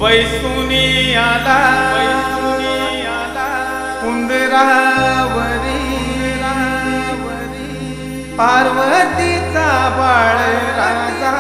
बैसुनी आला उंदरावरी पार्वतीचा बाळ राजा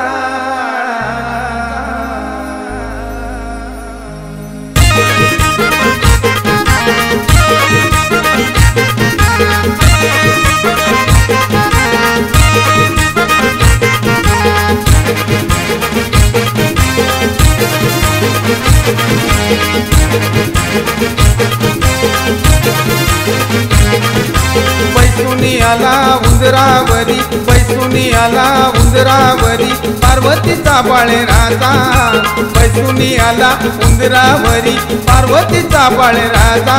बैसुनी आला उंदरावरी बैसुनी आला उंदरावरी पार्वतीचा बाळ राजा बैसुनी आला उंदरावरी पार्वतीचा बाळ राजा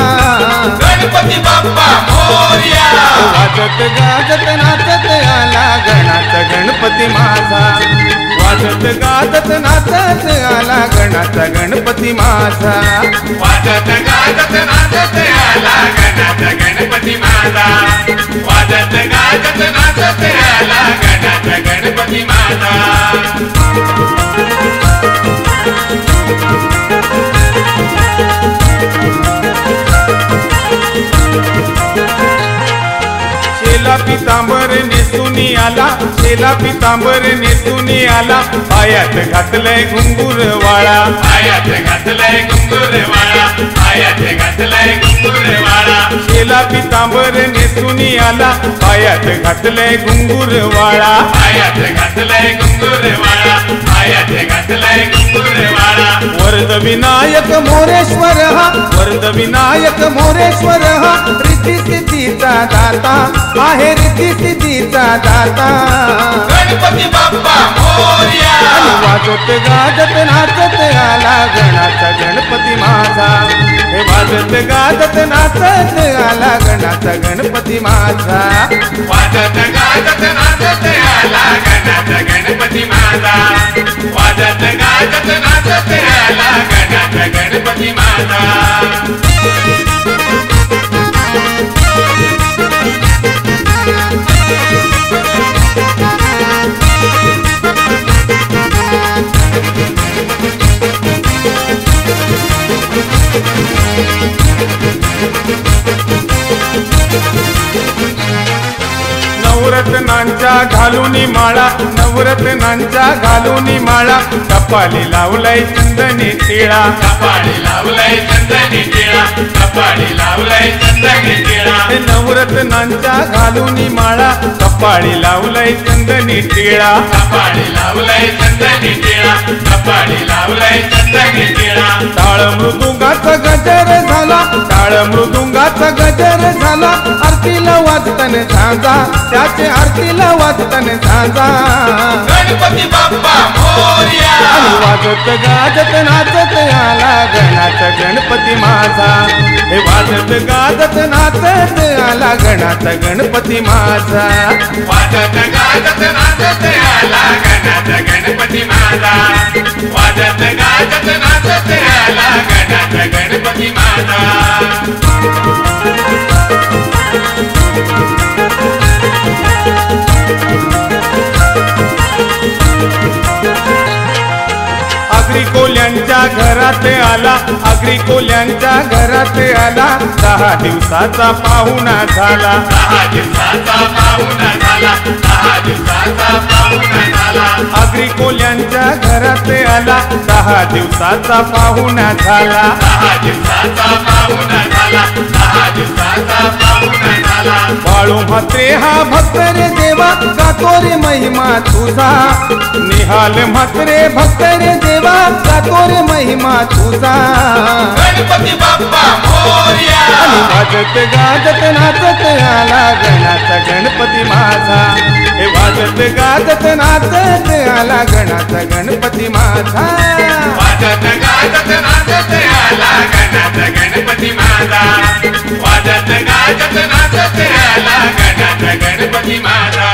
गणपती बाप्पा मोरया वाजत गाजत नाचत आला गणाचा गणपती माझा वाजत गाजत नाचत आला गणाचा गणपती माझा वाजत गाजत नाचत आला गणाचा गणपती माझा वाजत गाजत नाचत आला गणाचा गणपती माझा शेला पितांबर नेसूनी आला शेला पितांबर नेसूनी आला पायात घातलंय घुंगूर वाळा पायात घातलंय घुंगूर वाळा पायात घातलंय घुंगूर वाळा शेला पितांबर नेसूनी आला पायात घातलंय घुंगूर वाळा पायात घातलंय घुंगूर वाळा पायात घातलंय घुंगूर वाळा वरद विनायक मोरेश्वर हा वरद विनायक मोरेश्वर हा रिद्धी सिद्धीचा दाता आहे रिद्धी सिद्धीचा दाता गणपती बाप्पा मोरया वाजत गाजत नाचत आला गणाचा गणपती माझा हे वाजत गाजत नाचत आला गणाचा गणपती माझा वाजत गाजत नाचत आला गणाचा गणपती माझा वाजत गाजत नाचत आला गणाचा गणपती माझा नवरत्नांच्या घालूनी माळा नवरत्नांच्या घालूनी माळा कपाली लावलाय चंदनी टिळा कपाळी लावलाय चंदनी टिळा कपाळी लावलाय चंदनी टिळा नवरत्नांच्या घालूनी माळा कपाळी लावलाय चंदनी टिळा कपाळी लावलाय चंदनी टिळा कपाळी लावलाय चंदनी टिळा टाळ मृदुंगाचा गजर झाला टाळ मृदुंगाचा गजर झाला आरतीला वाजतन झांजा त्याचे आरतीला वाजतन झांजा गणपती बाप्पा मोरया वाजत गाजत नाचत आला गणाचा गणपती माझा हे वाजत गाजत नाचत आला गणाचा गणपती माझा वाजत गाजत नाचत आला गणाचा गणपती माझा वाजत गाजत नाचत आला गणाचा गणपती माझा आगरी कोल्यांच्या घरात आला आगरी कोल्यांच्या घरात आला 10 दिवसाचा पाहुणा झाला 10 दिवसाचा पाहुणा झाला 10 दिवसाचा पाहुणा झाला आगरी कोल्यांच्या घरात आला 10 दिवसाचा पाहुणा झाला 10 दिवसाचा पाहुणा झाला 10 दिवसाचा पाहुणा झाला बाळू म्हात्रे हा भक्त रे देवा गातो रे महिमा तुझा निहाल म्हात्रे भक्त रे देवा गातो रे महिमा तुझा गणपती बाप्पा मोरया वाजत गाजत नाचत आला गणाचा गणपती माझा हे वाजत गाजत नाचत आला गणाचा गणपती माझा वाजत गाजत नाचत आला गणाचा गणपती माझा वाजत गाजत नाचत आला गणाचा गणपती माझा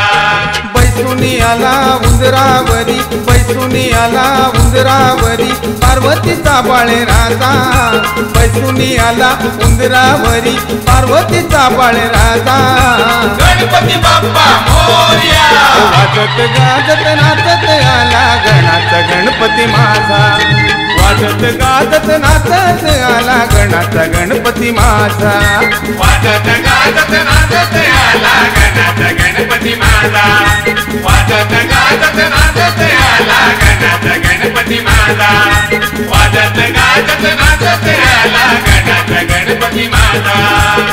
बैसुनी आला उंदरावरी बैसुनी आला उंदरावरी पार्वतीचा बाळ राजा बैसुनी आला उंदरावरी पार्वतीचा बाळ राजा गणपती बाप्पा मोरया वाजत गाजत नाचत आला गणाचा गणपती माझा वाजत गाजत गणाचा गणपती माझा वाजत गाजत नाचत आला गणाचा गणपती माझा वाजत गाजत नाचत आला गणाचा गणपती माझा वाजत गाजत नाचत आला गणाचा गणपती माझा